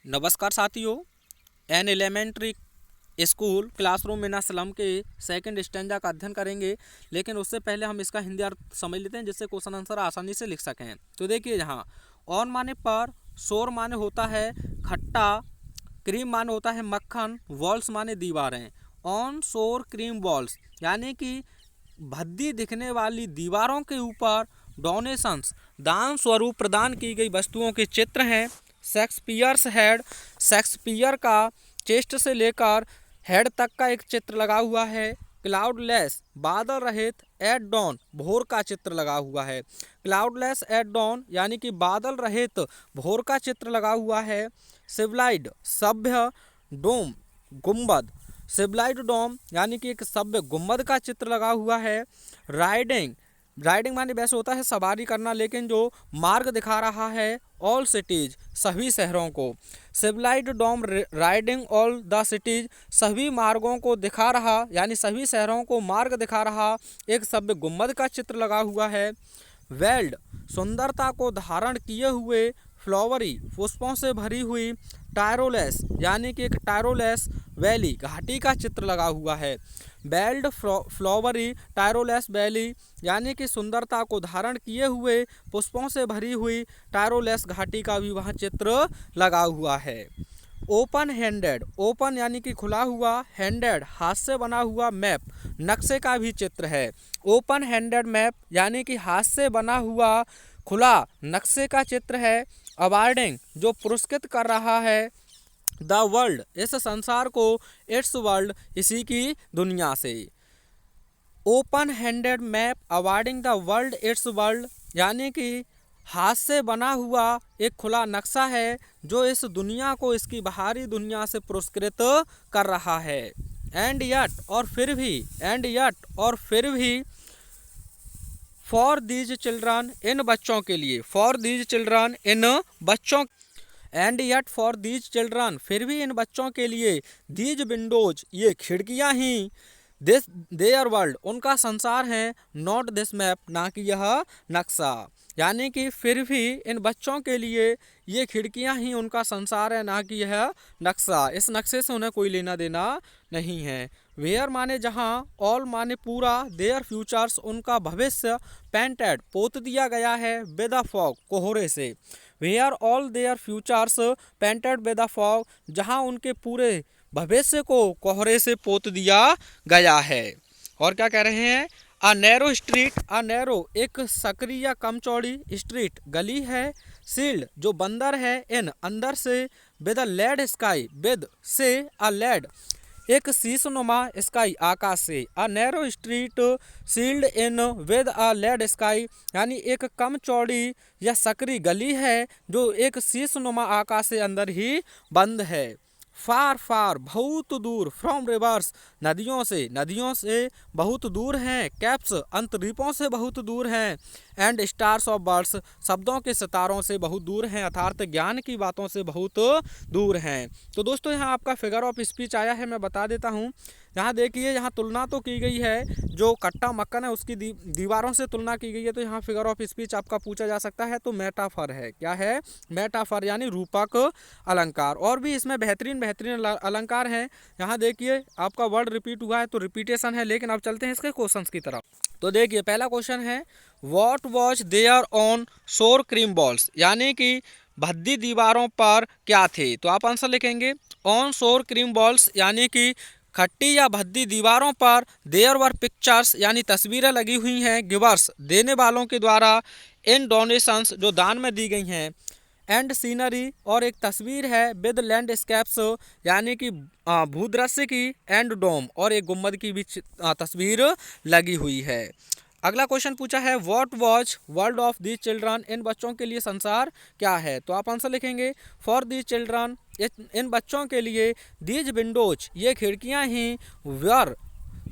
नमस्कार साथियों। An elementary school classroom in slum के सेकंड स्टैंजा का अध्ययन करेंगे, लेकिन उससे पहले हम इसका हिंदी अर्थ समझ लेते हैं जिससे क्वेश्चन आंसर आसानी से लिख सकें। तो देखिए, यहाँ ऑन माने पर, शोर माने होता है खट्टा, क्रीम माने होता है मक्खन, वॉल्स माने दीवारें। ऑन शोर क्रीम वॉल्स यानी कि भद्दी दिखने वाली दीवारों के ऊपर डोनेशंस दान स्वरूप प्रदान की गई वस्तुओं के चित्र हैं। शेक्सपियर्स हेड, शेक्सपियर का चेस्ट से लेकर हेड तक का एक चित्र लगा हुआ है। क्लाउडलेस बादल रहित एट डॉन भोर का चित्र लगा हुआ है। क्लाउडलेस एट डॉन यानी कि बादल रहित भोर का चित्र लगा हुआ है। सिविलाइड सभ्य डोम गुंबद, सिविलाइड डोम यानी कि एक सभ्य गुंबद का चित्र लगा हुआ है। राइडिंग, राइडिंग माने वैसे होता है सवारी करना, लेकिन जो मार्ग दिखा रहा है ऑल सिटीज सभी शहरों को। सिविलाइड डोम राइडिंग ऑल द सिटीज सभी मार्गों को दिखा रहा यानी सभी शहरों को मार्ग दिखा रहा एक सभ्य गुंबद का चित्र लगा हुआ है। वेल्ड सुंदरता को धारण किए हुए, फ्लावरी पुष्पों से भरी हुई, टायरोलेस यानी कि एक टायरोलेस वैली घाटी का चित्र लगा हुआ है। बेल्ड फ्लावरी टायरोलेस वैली यानी कि सुंदरता को धारण किए हुए, पुष्पों से भरी हुई टायरोलेस घाटी का भी वहाँ चित्र लगा हुआ है। ओपन हैंडेड, ओपन यानी कि खुला हुआ, हैंडेड हाथ से बना हुआ मैप नक्शे का भी चित्र है। ओपन हैंडेड मैप यानी कि हाथ से बना हुआ खुला नक्शे का चित्र है। अवार्डिंग जो पुरस्कृत कर रहा है द वर्ल्ड इस संसार को, इट्स वर्ल्ड इसी की दुनिया से। Open handed map awarding the world it's world यानी कि हाथ से बना हुआ एक खुला नक्शा है जो इस दुनिया को इसकी बाहरी दुनिया से पुरस्कृत कर रहा है। एंड यट और फिर भी, एंड यट और फिर भी, फॉर दीज चिल्ड्रन इन बच्चों के लिए, फॉर दीज चिल्ड्रन इन बच्चों, and yet for these children फिर भी इन बच्चों के लिए, दीज विंडोज ये खिड़कियां ही, दिस देयर वर्ल्ड उनका संसार है, नॉट दिस मैप ना कि यह नक्शा। यानी कि फिर भी इन बच्चों के लिए ये खिड़कियां ही उनका संसार है, ना कि यह नक्शा, इस नक्शे से उन्हें कोई लेना देना नहीं है। वेयर माने जहाँ, ऑल माने पूरा, देयर फ्यूचर्स उनका भविष्य, पेंटेड पोत दिया गया है, विद द फॉग कोहरे से। Where all their futures painted with the fog जहाँ उनके पूरे भविष्य को कोहरे से पोत दिया गया है। और क्या कह रहे हैं, अ नैरो स्ट्रीट, अ नैरो एक सकरी या कम चौड़ी, स्ट्रीट गली है, सील्ड जो बंदर है, इन अंदर से, with a lead sky with से अ लेड एक शीशनुमा स्काई आकाश से। A narrow street sealed in with a lead sky यानी एक कम चौड़ी या सकरी गली है जो एक शीशनुमा आकाश से अंदर ही बंद है। फार फार बहुत दूर, फ्रॉम रिवर्स नदियों से बहुत दूर हैं, कैप्स अंतरिपों से बहुत दूर हैं, एंड स्टार्स ऑफ बर्ड्स शब्दों के सितारों से बहुत दूर हैं, अर्थात ज्ञान की बातों से बहुत दूर हैं। तो दोस्तों यहाँ आपका फिगर ऑफ स्पीच आया है, मैं बता देता हूँ। यहाँ देखिए, यहाँ तुलना तो की गई है, जो कट्टा मक्खन है उसकी दीवारों से तुलना की गई है, तो यहाँ फिगर ऑफ स्पीच आपका पूछा जा सकता है। तो मेटाफर है, क्या है, मेटाफर यानी रूपक अलंकार। और भी इसमें बेहतरीन बेहतरीन अलंकार हैं। यहाँ देखिए आपका वर्ड रिपीट हुआ है तो रिपीटेशन है, लेकिन अब चलते हैं इसके क्वेश्चंस की तरफ। तो देखिए पहला क्वेश्चन है, what was there on shore cream balls यानी कि भद्दी दीवारों पर क्या थे। तो आप आंसर लिखेंगे ऑन शोर क्रीम बॉल्स यानी कि खट्टी या भद्दी दीवारों पर, देयर वर पिक्चर्स यानी तस्वीरें लगी हुई हैं, गिवर्स देने वालों के द्वारा, इन डोनेशंस जो दान में दी गई हैं, एंड सीनरी और एक तस्वीर है, विद लैंडस्केप्स यानी कि भूदृश्य की, एंड डोम और एक गुम्बद की भी तस्वीर लगी हुई है। अगला क्वेश्चन पूछा है, what was world of these children in बच्चों के लिए संसार क्या है। तो आप आंसर लिखेंगे फॉर दीज चिल्ड्रन इन बच्चों के लिए, दीज विंडोज ये खिड़कियां ही, वर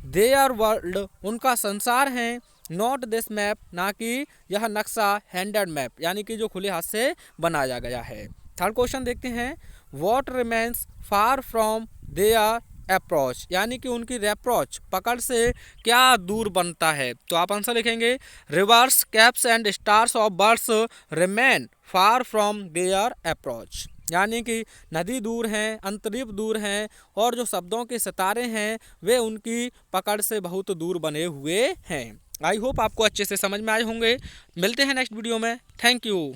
देयर वर्ल्ड उनका संसार हैं, नॉट दिस मैप ना कि यह नक्शा, हैंडेड मैप यानी कि जो खुले हाथ से बनाया गया है। थर्ड क्वेश्चन देखते हैं, what remains far from there approach यानी कि उनकी रेप्रोच पकड़ से क्या दूर बनता है। तो आप आंसर लिखेंगे reverse caps and stars of birds remain far from there approach. यानी कि नदी दूर हैं, अंतरिक्ष दूर हैं, और जो शब्दों के सितारे हैं वे उनकी पकड़ से बहुत दूर बने हुए हैं। आई होप आपको अच्छे से समझ में आए होंगे। मिलते हैं नेक्स्ट वीडियो में। Thank you.